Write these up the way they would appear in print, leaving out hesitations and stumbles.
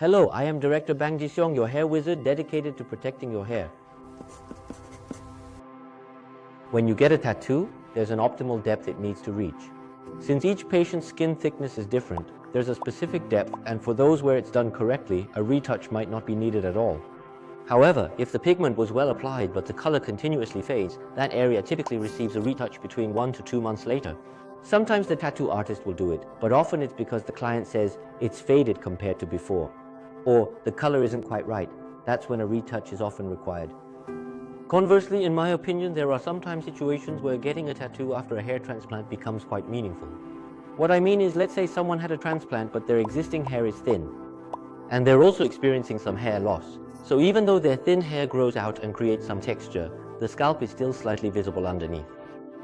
Hello, I am DR.Bang Seoul, your hair wizard dedicated to protecting your hair. When you get a tattoo, there's an optimal depth it needs to reach. Since each patient's skin thickness is different, there's a specific depth, and for those where it's done correctly, a retouch might not be needed at all. However, if the pigment was well applied but the color continuously fades, that area typically receives a retouch between 1 to 2 months later. Sometimes the tattoo artist will do it, but often it's because the client says it's faded compared to before, or the color isn't quite right. That's when a retouch is often required. Conversely, in my opinion, there are sometimes situations where getting a tattoo after a hair transplant becomes quite meaningful. What I mean is, let's say someone had a transplant but their existing hair is thin, and they're also experiencing some hair loss. So even though their thin hair grows out and creates some texture, the scalp is still slightly visible underneath.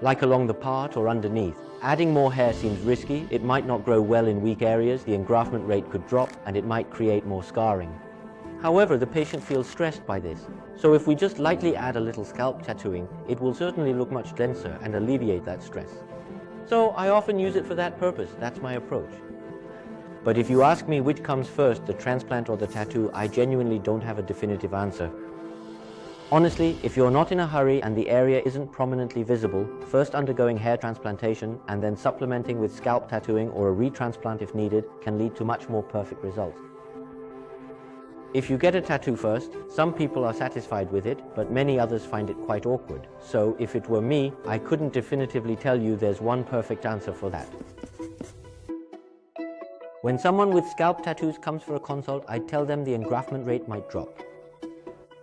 Like along the part or underneath. Adding more hair seems risky, it might not grow well in weak areas, the engraftment rate could drop, and it might create more scarring. However, the patient feels stressed by this, so if we just lightly add a little scalp tattooing, it will certainly look much denser and alleviate that stress. So I often use it for that purpose, that's my approach. But if you ask me which comes first, the transplant or the tattoo, I genuinely don't have a definitive answer. Honestly, if you're not in a hurry and the area isn't prominently visible, first undergoing hair transplantation and then supplementing with scalp tattooing or a retransplant if needed can lead to much more perfect results. If you get a tattoo first, some people are satisfied with it, but many others find it quite awkward. So if it were me, I couldn't definitively tell you there's one perfect answer for that. When someone with scalp tattoos comes for a consult, I tell them the engraftment rate might drop.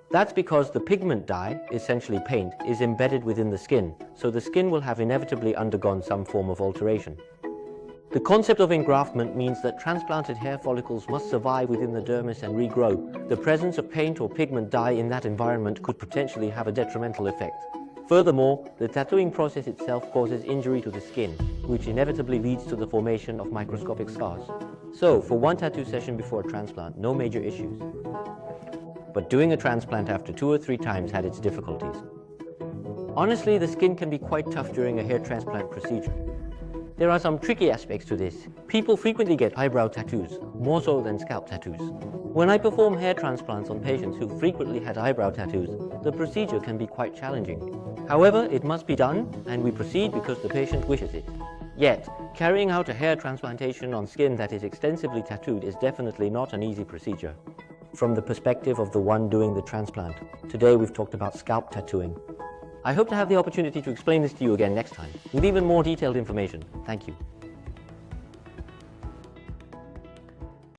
That's because the pigment dye, essentially paint, is embedded within the skin, so the skin will have inevitably undergone some form of alteration. The concept of engraftment means that transplanted hair follicles must survive within the dermis and regrow. The presence of paint or pigment dye in that environment could potentially have a detrimental effect. Furthermore, the tattooing process itself causes injury to the skin, which inevitably leads to the formation of microscopic scars. So, for one tattoo session before a transplant, no major issues. But doing a transplant after 2 or 3 times had its difficulties. Honestly, the skin can be quite tough during a hair transplant procedure. There are some tricky aspects to this. People frequently get eyebrow tattoos, more so than scalp tattoos. When I perform hair transplants on patients who frequently had eyebrow tattoos, the procedure can be quite challenging. However, it must be done, and we proceed because the patient wishes it. Yet, carrying out a hair transplantation on skin that is extensively tattooed is definitely not an easy procedure. From the perspective of the one doing the transplant, today we've talked about scalp tattooing. I hope to have the opportunity to explain this to you again next time, with even more detailed information. Thank you.